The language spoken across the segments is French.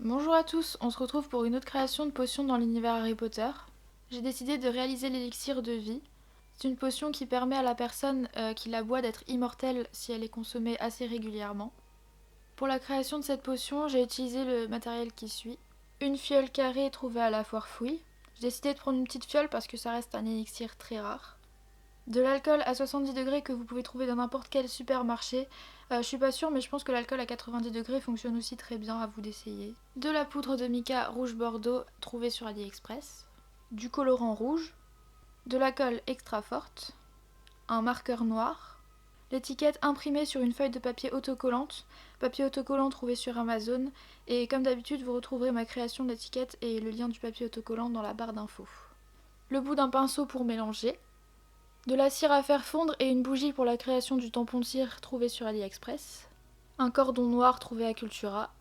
Bonjour à tous, on se retrouve pour une autre création de potion dans l'univers Harry Potter. J'ai décidé de réaliser l'élixir de vie. C'est une potion qui permet à la personne qui la boit d'être immortelle si elle est consommée assez régulièrement. Pour la création de cette potion, j'ai utilisé le matériel qui suit. Une fiole carrée trouvée à la foire fouille. J'ai décidé de prendre une petite fiole parce que ça reste un élixir très rare. De l'alcool à 70 degrés que vous pouvez trouver dans n'importe quel supermarché. Je suis pas sûre, mais je pense que l'alcool à 90 degrés fonctionne aussi très bien, à vous d'essayer. De la poudre de mica rouge bordeaux trouvée sur AliExpress. Du colorant rouge. De la colle extra forte. Un marqueur noir. L'étiquette imprimée sur une feuille de papier autocollant trouvé sur Amazon. Et comme d'habitude, vous retrouverez ma création d'étiquette et le lien du papier autocollant dans la barre d'infos. Le bout d'un pinceau pour mélanger. De la cire à faire fondre et une bougie pour la création du tampon de cire trouvé sur AliExpress. Un cordon noir trouvé à Cultura.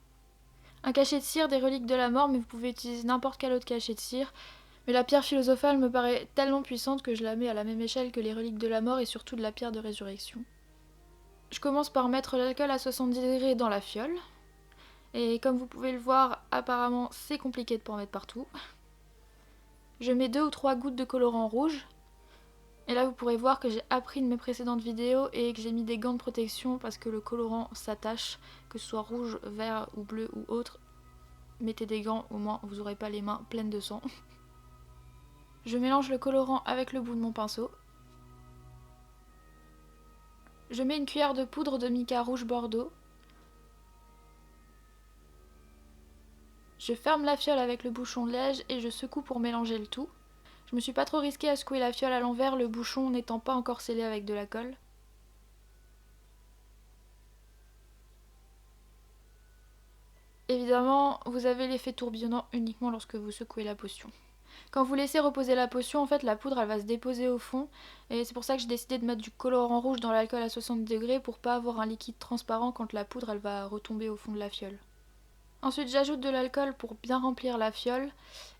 Un cachet de cire des reliques de la mort, mais vous pouvez utiliser n'importe quel autre cachet de cire. Mais la pierre philosophale me paraît tellement puissante que je la mets à la même échelle que les reliques de la mort et surtout de la pierre de résurrection. Je commence par mettre l'alcool à 70 degrés dans la fiole. Et comme vous pouvez le voir, apparemment c'est compliqué de pas en mettre partout. Je mets 2 ou 3 gouttes de colorant rouge. Et là vous pourrez voir que j'ai appris de mes précédentes vidéos et que j'ai mis des gants de protection parce que le colorant s'attache, que ce soit rouge, vert ou bleu ou autre. Mettez des gants, au moins vous n'aurez pas les mains pleines de sang. Je mélange le colorant avec le bout de mon pinceau. Je mets une cuillère de poudre de mica rouge bordeaux. Je ferme la fiole avec le bouchon de liège et je secoue pour mélanger le tout. Je me suis pas trop risquée à secouer la fiole à l'envers, le bouchon n'étant pas encore scellé avec de la colle. Évidemment, vous avez l'effet tourbillonnant uniquement lorsque vous secouez la potion. Quand vous laissez reposer la potion, en fait, la poudre elle va se déposer au fond. Et c'est pour ça que j'ai décidé de mettre du colorant rouge dans l'alcool à 60 degrés pour pas avoir un liquide transparent quand la poudre elle va retomber au fond de la fiole. Ensuite, j'ajoute de l'alcool pour bien remplir la fiole.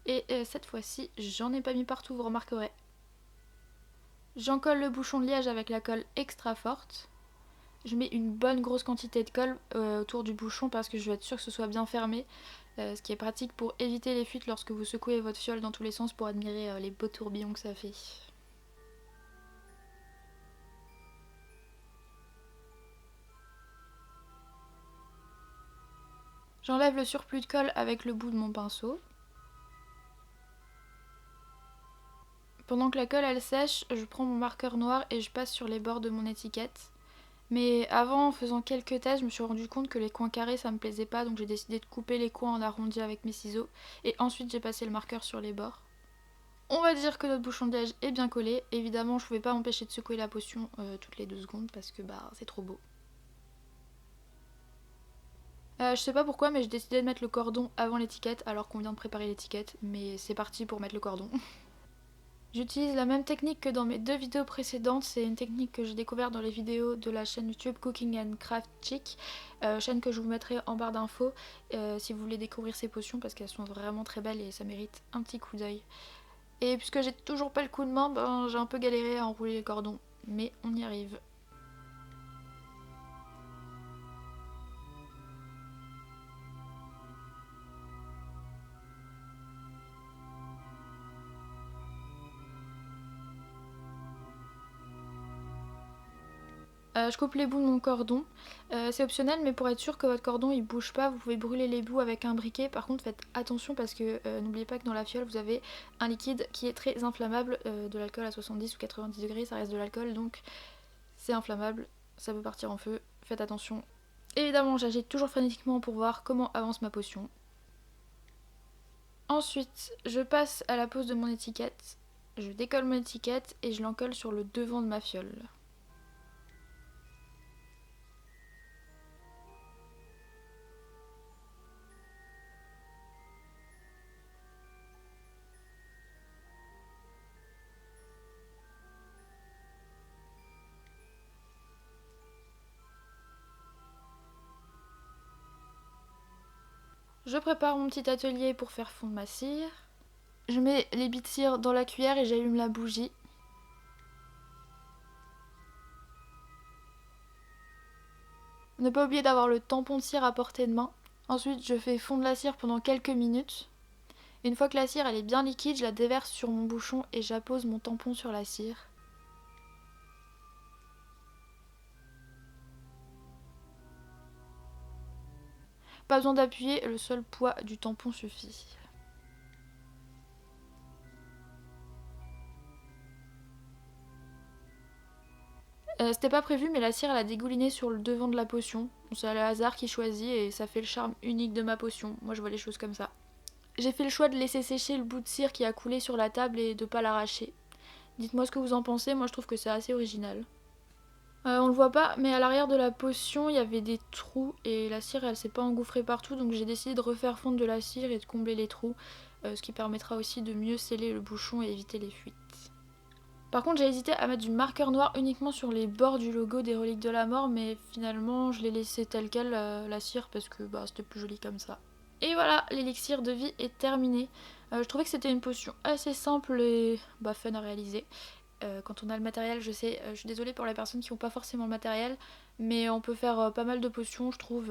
Et cette fois-ci, j'en ai pas mis partout, vous remarquerez. J'encolle le bouchon de liège avec la colle extra forte. Je mets une bonne grosse quantité de colle autour du bouchon parce que je veux être sûre que ce soit bien fermé. Ce qui est pratique pour éviter les fuites lorsque vous secouez votre fiole dans tous les sens pour admirer les beaux tourbillons que ça fait. J'enlève le surplus de colle avec le bout de mon pinceau. Pendant que la colle elle sèche, je prends mon marqueur noir et je passe sur les bords de mon étiquette. Mais avant, en faisant quelques tests, je me suis rendu compte que les coins carrés ça me plaisait pas, donc j'ai décidé de couper les coins en arrondi avec mes ciseaux. Et ensuite j'ai passé le marqueur sur les bords. On va dire que notre bouchon de liège est bien collé. Évidemment, je ne pouvais pas m'empêcher de secouer la potion toutes les 2 secondes parce que c'est trop beau. Je sais pas pourquoi, mais j'ai décidé de mettre le cordon avant l'étiquette alors qu'on vient de préparer l'étiquette. Mais c'est parti pour mettre le cordon. J'utilise la même technique que dans mes 2 vidéos précédentes. C'est une technique que j'ai découverte dans les vidéos de la chaîne YouTube Cooking and Craft Chic, chaîne que je vous mettrai en barre d'infos si vous voulez découvrir ces potions parce qu'elles sont vraiment très belles et ça mérite un petit coup d'œil. Et puisque j'ai toujours pas le coup de main, j'ai un peu galéré à enrouler les cordons. Mais on y arrive. Je coupe les bouts de mon cordon. C'est optionnel, mais pour être sûr que votre cordon il bouge pas, vous pouvez brûler les bouts avec un briquet. Par contre, faites attention parce que n'oubliez pas que dans la fiole, vous avez un liquide qui est très inflammable, de l'alcool à 70 ou 90 degrés, ça reste de l'alcool, donc c'est inflammable, ça peut partir en feu. Faites attention. Évidemment, j'agite toujours frénétiquement pour voir comment avance ma potion. Ensuite, je passe à la pose de mon étiquette. Je décolle mon étiquette et je l'encolle sur le devant de ma fiole. Je prépare mon petit atelier pour faire fondre ma cire. Je mets les billes de cire dans la cuillère et j'allume la bougie. Ne pas oublier d'avoir le tampon de cire à portée de main. Ensuite, je fais fondre la cire pendant quelques minutes. Une fois que la cire elle est bien liquide, je la déverse sur mon bouchon et j'appose mon tampon sur la cire. Pas besoin d'appuyer, le seul poids du tampon suffit. C'était pas prévu, mais la cire elle a dégouliné sur le devant de la potion. C'est le hasard qui choisit et ça fait le charme unique de ma potion. Moi je vois les choses comme ça. J'ai fait le choix de laisser sécher le bout de cire qui a coulé sur la table et de pas l'arracher. Dites-moi ce que vous en pensez, moi je trouve que c'est assez original. On le voit pas, mais à l'arrière de la potion il y avait des trous et la cire elle s'est pas engouffrée partout, donc j'ai décidé de refaire fondre de la cire et de combler les trous, ce qui permettra aussi de mieux sceller le bouchon et éviter les fuites. Par contre, j'ai hésité à mettre du marqueur noir uniquement sur les bords du logo des reliques de la mort, mais finalement, je l'ai laissé tel quel, la cire, parce que c'était plus joli comme ça. Et voilà, l'élixir de vie est terminé. Je trouvais que c'était une potion assez simple et fun à réaliser. Quand on a le matériel, je sais, je suis désolée pour les personnes qui n'ont pas forcément le matériel, mais on peut faire pas mal de potions, je trouve,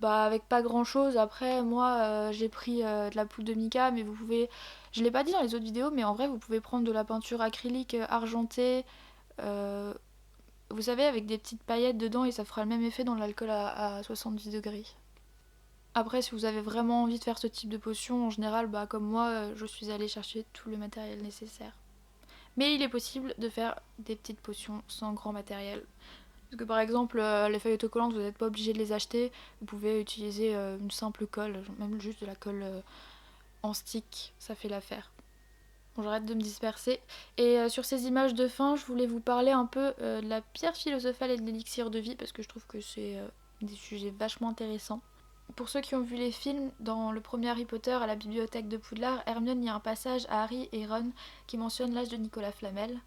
avec pas grand chose. Après moi j'ai pris de la poudre de mica, mais vous pouvez, je l'ai pas dit dans les autres vidéos, mais en vrai vous pouvez prendre de la peinture acrylique argentée, euh, vous savez, avec des petites paillettes dedans, et ça fera le même effet dans l'alcool à 70 degrés. Après, si vous avez vraiment envie de faire ce type de potion, en général, comme moi, je suis allée chercher tout le matériel nécessaire. Mais il est possible de faire des petites potions sans grand matériel. Parce que par exemple, les feuilles autocollantes, vous n'êtes pas obligé de les acheter. Vous pouvez utiliser une simple colle, même juste de la colle en stick, ça fait l'affaire. Bon, j'arrête de me disperser. Et sur ces images de fin, je voulais vous parler un peu de la pierre philosophale et de l'élixir de vie, parce que je trouve que c'est des sujets vachement intéressants. Pour ceux qui ont vu les films, dans le premier Harry Potter à la bibliothèque de Poudlard, Hermione, il y a un passage à Harry et Ron qui mentionne l'âge de Nicolas Flamel.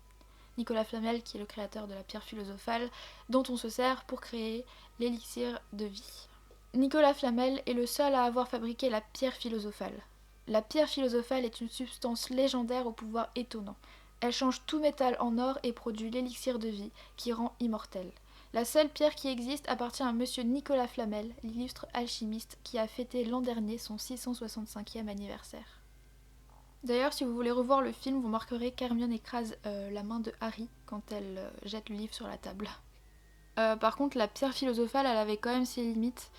Nicolas Flamel qui est le créateur de la pierre philosophale dont on se sert pour créer l'élixir de vie. Nicolas Flamel est le seul à avoir fabriqué la pierre philosophale. La pierre philosophale est une substance légendaire au pouvoir étonnant. Elle change tout métal en or et produit l'élixir de vie qui rend immortel. La seule pierre qui existe appartient à monsieur Nicolas Flamel, l'illustre alchimiste qui a fêté l'an dernier son 665e anniversaire. D'ailleurs, si vous voulez revoir le film, vous marquerez qu'Hermione écrase la main de Harry quand elle jette le livre sur la table. Par contre, la pierre philosophale, elle avait quand même ses limites,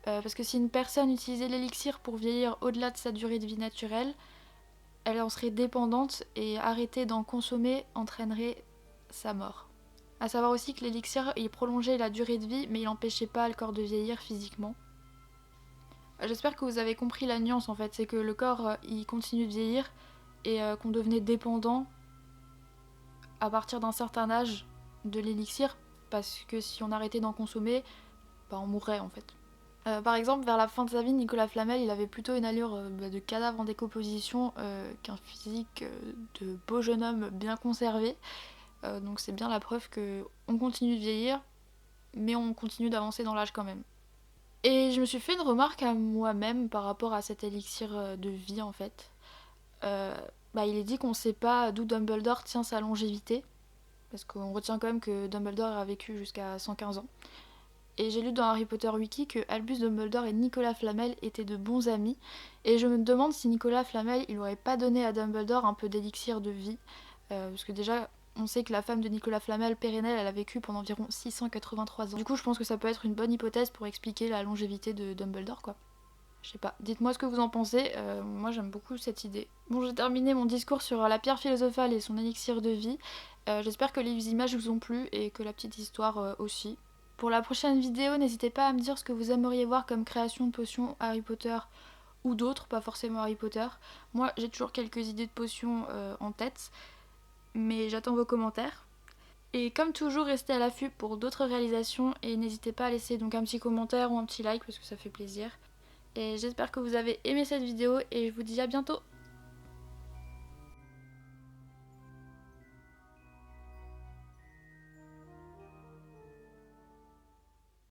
parce que si une personne utilisait l'élixir pour vieillir au-delà de sa durée de vie naturelle, elle en serait dépendante et arrêter d'en consommer entraînerait sa mort. A savoir aussi que l'élixir, il prolongeait la durée de vie, mais il n'empêchait pas le corps de vieillir physiquement. J'espère que vous avez compris la nuance en fait, c'est que le corps il continue de vieillir et qu'on devenait dépendant à partir d'un certain âge de l'élixir, parce que si on arrêtait d'en consommer, on mourrait en fait. Par exemple, vers la fin de sa vie, Nicolas Flamel il avait plutôt une allure de cadavre en décomposition qu'un physique de beau jeune homme bien conservé. Donc c'est bien la preuve qu'on continue de vieillir, mais on continue d'avancer dans l'âge quand même. Et je me suis fait une remarque à moi-même par rapport à cet élixir de vie en fait. Il est dit qu'on ne sait pas d'où Dumbledore tient sa longévité, parce qu'on retient quand même que Dumbledore a vécu jusqu'à 115 ans. Et j'ai lu dans Harry Potter Wiki que Albus Dumbledore et Nicolas Flamel étaient de bons amis, et je me demande si Nicolas Flamel il aurait pas donné à Dumbledore un peu d'élixir de vie, parce que déjà on sait que la femme de Nicolas Flamel, Pérennelle, elle a vécu pendant environ 683 ans. Du coup je pense que ça peut être une bonne hypothèse pour expliquer la longévité de Dumbledore quoi. Je sais pas, dites-moi ce que vous en pensez, moi j'aime beaucoup cette idée. Bon, j'ai terminé mon discours sur la pierre philosophale et son élixir de vie. J'espère que les images vous ont plu et que la petite histoire aussi. Pour la prochaine vidéo, n'hésitez pas à me dire ce que vous aimeriez voir comme création de potions Harry Potter ou d'autres, pas forcément Harry Potter. Moi j'ai toujours quelques idées de potions en tête, mais j'attends vos commentaires. Et comme toujours, restez à l'affût pour d'autres réalisations et n'hésitez pas à laisser donc un petit commentaire ou un petit like parce que ça fait plaisir. Et j'espère que vous avez aimé cette vidéo et je vous dis à bientôt.